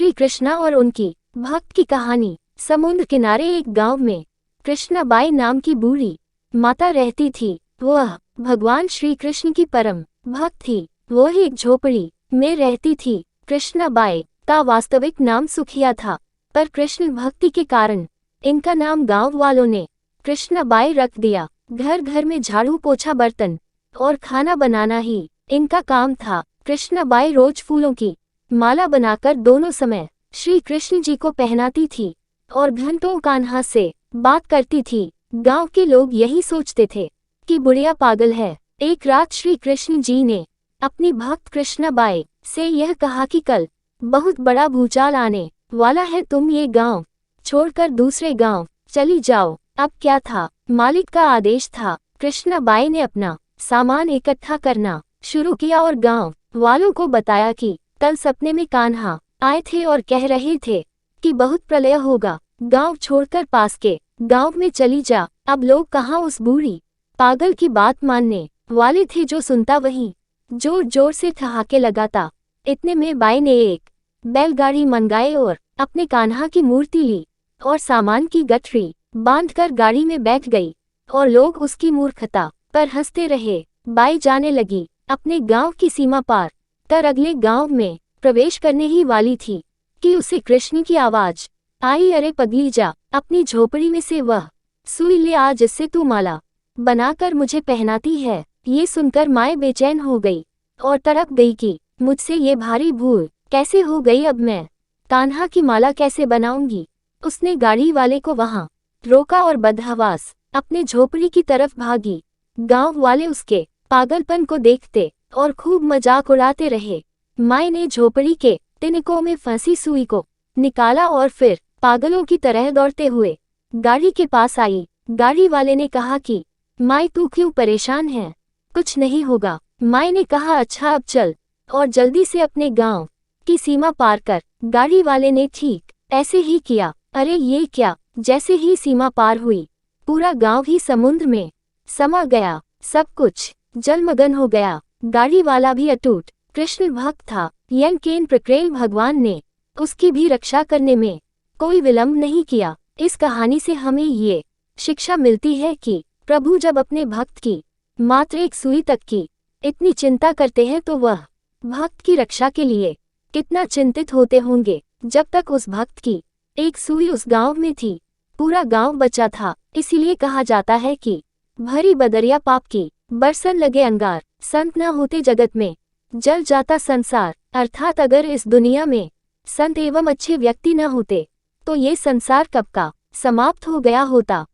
श्री कृष्णा और उनकी भक्त की कहानी। समुद्र किनारे एक गांव में कृष्णाबाई नाम की बूढ़ी माता रहती थी। वह भगवान श्री कृष्ण की परम भक्त थी। वह एक झोपड़ी में रहती थी। कृष्णाबाई का वास्तविक नाम सुखिया था, पर कृष्ण भक्ति के कारण इनका नाम गांव वालों ने कृष्णाबाई रख दिया। घर घर में झाड़ू पोछा बर्तन और खाना बनाना ही इनका काम था। कृष्णाबाई रोज फूलों की माला बनाकर दोनों समय श्री कृष्ण जी को पहनाती थी और घंटों कान्हा से बात करती थी। गांव के लोग यही सोचते थे कि बुढ़िया पागल है। एक रात श्री कृष्ण जी ने अपनी भक्त कृष्णाबाई से यह कहा कि कल बहुत बड़ा भूचाल आने वाला है, तुम ये गांव छोड़कर दूसरे गांव चली जाओ। अब क्या था, मालिक का आदेश था। कृष्णाबाई ने अपना सामान इकट्ठा करना शुरू किया और गांव वालों को बताया कि कल सपने में कान्हा आए थे और कह रहे थे कि बहुत प्रलय होगा, गांव छोड़कर पास के गांव में चली जा। अब लोग कहाँ उस बूढ़ी पागल की बात मानने वाले थे। जो सुनता वही जोर जोर से ठहाके लगाता। इतने में बाई ने एक बैलगाड़ी मंगाई और अपने कान्हा की मूर्ति ली और सामान की गठरी बांधकर गाड़ी में बैठ गई और लोग उसकी मूर्खता पर हंसते रहे। बाई जाने लगी अपने गांव की सीमा पार कर अगले गांव में प्रवेश करने ही वाली थी कि उसे कृष्ण की आवाज आई, अरे पगली जा, अपनी झोपड़ी में से वह सुई ले आ जिससे तू माला बनाकर मुझे पहनाती है। ये सुनकर माए बेचैन हो गई और तड़प गई कि मुझसे ये भारी भूल कैसे हो गई, अब मैं कान्हा की माला कैसे बनाऊंगी। उसने गाड़ी वाले को वहां रोका और बदहवास अपने झोपड़ी की तरफ भागी। गांव वाले उसके पागलपन को देखते और खूब मजाक उड़ाते रहे। माए ने झोपड़ी के तिनकों में फंसी सुई को निकाला और फिर पागलों की तरह दौड़ते हुए गाड़ी के पास आई। गाड़ी वाले ने कहा कि माए तू क्यों परेशान है, कुछ नहीं होगा। माए ने कहा अच्छा अब चल, और जल्दी से अपने गांव की सीमा पार कर। गाड़ी वाले ने ठीक ऐसे ही किया। अरे ये क्या, जैसे ही सीमा पार हुई पूरा गांव ही समुद्र में समा गया। सब कुछ जलमग्न हो गया। गाड़ी वाला भी अटूट कृष्ण भक्त था। यंकेन प्रकृल भगवान ने उसकी भी रक्षा करने में कोई विलंब नहीं किया। इस कहानी से हमें ये शिक्षा मिलती है कि प्रभु जब अपने भक्त की मात्र एक सुई तक की इतनी चिंता करते हैं तो वह भक्त की रक्षा के लिए कितना चिंतित होते होंगे। जब तक उस भक्त की एक सुई उस गांव में थी, पूरा गांव बचा था। इसीलिए कहा जाता है कि भरी बदरिया पाप की बरसन लगे अंगार, संत न होते जगत में जल जाता संसार। अर्थात अगर इस दुनिया में संत एवं अच्छे व्यक्ति न होते तो ये संसार कब का समाप्त हो गया होता।